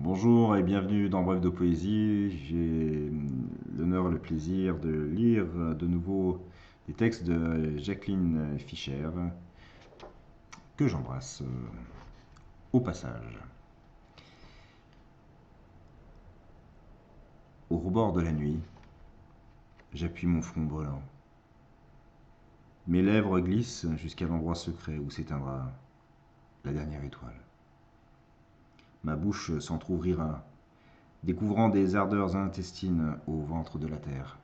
Bonjour et bienvenue dans Bref de Poésie. J'ai l'honneur et le plaisir de lire de nouveau des textes de Jacqueline Fischer, que j'embrasse au passage. Au rebord de la nuit, j'appuie mon front brûlant. Mes lèvres glissent jusqu'à l'endroit secret où s'éteindra la dernière étoile. Ma bouche s'entr'ouvrira, découvrant des ardeurs intestines au ventre de la terre.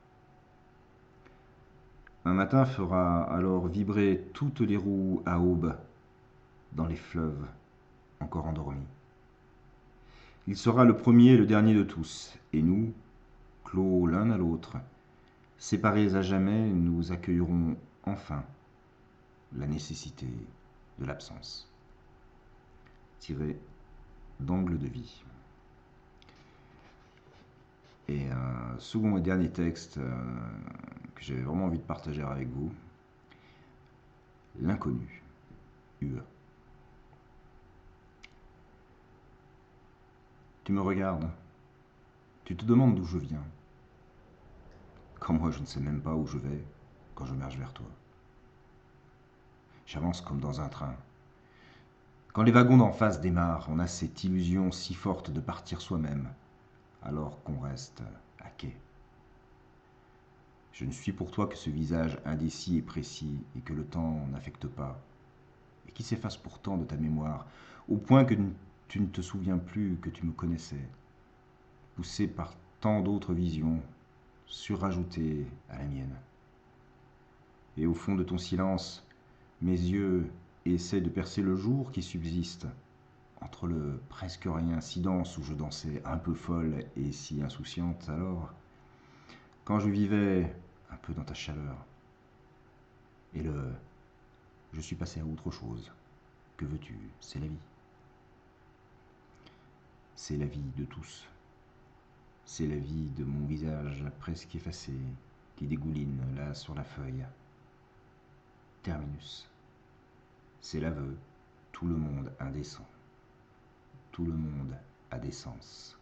Un matin fera alors vibrer toutes les roues à aube dans les fleuves encore endormis. Il sera le premier et le dernier de tous, et nous, clos l'un à l'autre, séparés à jamais, nous accueillerons enfin la nécessité de l'absence. Tiré d'Angle de vie. Et un second et dernier texte que j'avais vraiment envie de partager avec vous, L'inconnu, UE. Tu me regardes, tu te demandes d'où je viens, quand moi je ne sais même pas où je vais quand je marche vers toi. J'avance comme dans un train. Quand les wagons d'en face démarrent, on a cette illusion si forte de partir soi-même, alors qu'on reste à quai. Je ne suis pour toi que ce visage indécis et précis, et que le temps n'affecte pas, et qui s'efface pourtant de ta mémoire, au point que tu ne te souviens plus que tu me connaissais, poussé par tant d'autres visions, surajoutées à la mienne. Et au fond de ton silence, mes yeux essaient de percer le jour qui subsiste, entre le presque rien si dense où je dansais un peu folle et si insouciante alors, quand je vivais un peu dans ta chaleur. Et je suis passé à autre chose. Que veux-tu? C'est la vie. C'est la vie de tous. C'est la vie de mon visage presque effacé qui dégouline là sur la feuille. Terminus. C'est l'aveu, tout le monde indécent. Tout le monde a des sens.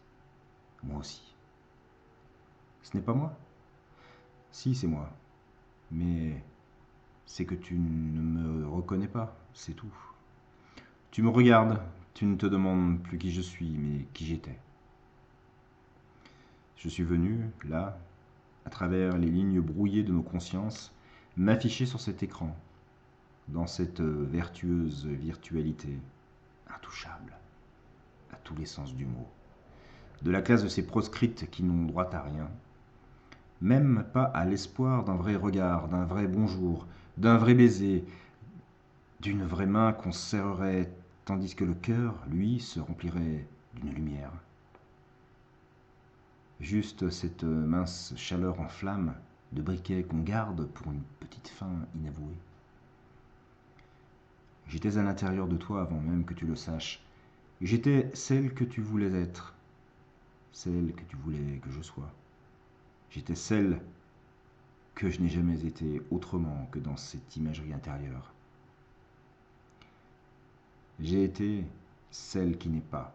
Moi aussi. Ce n'est pas moi? Si, c'est moi. Mais c'est que tu ne me reconnais pas, c'est tout. Tu me regardes, tu ne te demandes plus qui je suis, mais qui j'étais. Je suis venu, là, à travers les lignes brouillées de nos consciences, m'afficher sur cet écran, dans cette vertueuse virtualité, intouchable, à tous les sens du mot, de la classe de ces proscrites qui n'ont droit à rien, même pas à l'espoir d'un vrai regard, d'un vrai bonjour, d'un vrai baiser, d'une vraie main qu'on serrerait, tandis que le cœur, lui, se remplirait d'une lumière. Juste cette mince chaleur en flamme de briquet qu'on garde pour une petite fin inavouée. J'étais à l'intérieur de toi avant même que tu le saches. J'étais celle que tu voulais être, celle que tu voulais que je sois. J'étais celle que je n'ai jamais été autrement que dans cette imagerie intérieure. J'ai été celle qui n'est pas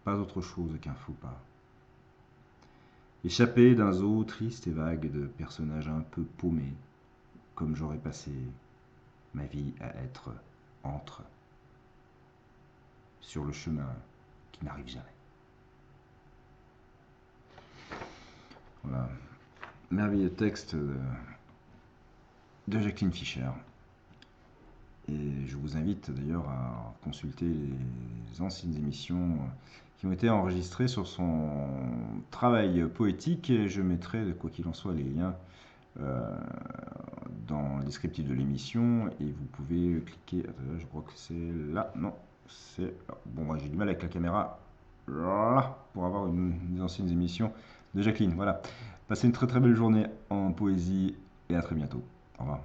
autre chose qu'un faux pas. Échappé d'un zoo triste et vague de personnages un peu paumés, comme j'aurais passé ma vie à être entre, sur le chemin qui n'arrive jamais. Voilà, merveilleux texte de Jacqueline Fischer. Et je vous invite d'ailleurs à consulter les anciennes émissions qui ont été enregistrées sur son travail poétique. Et je mettrai, quoi qu'il en soit, les liens dans le descriptif de l'émission. Et vous pouvez cliquer. Attends, je crois que c'est là. Non, c'est. Bon, moi j'ai du mal avec la caméra. Là, pour avoir des anciennes émissions de Jacqueline. Voilà. Passez une très très belle journée en poésie et à très bientôt. Au revoir.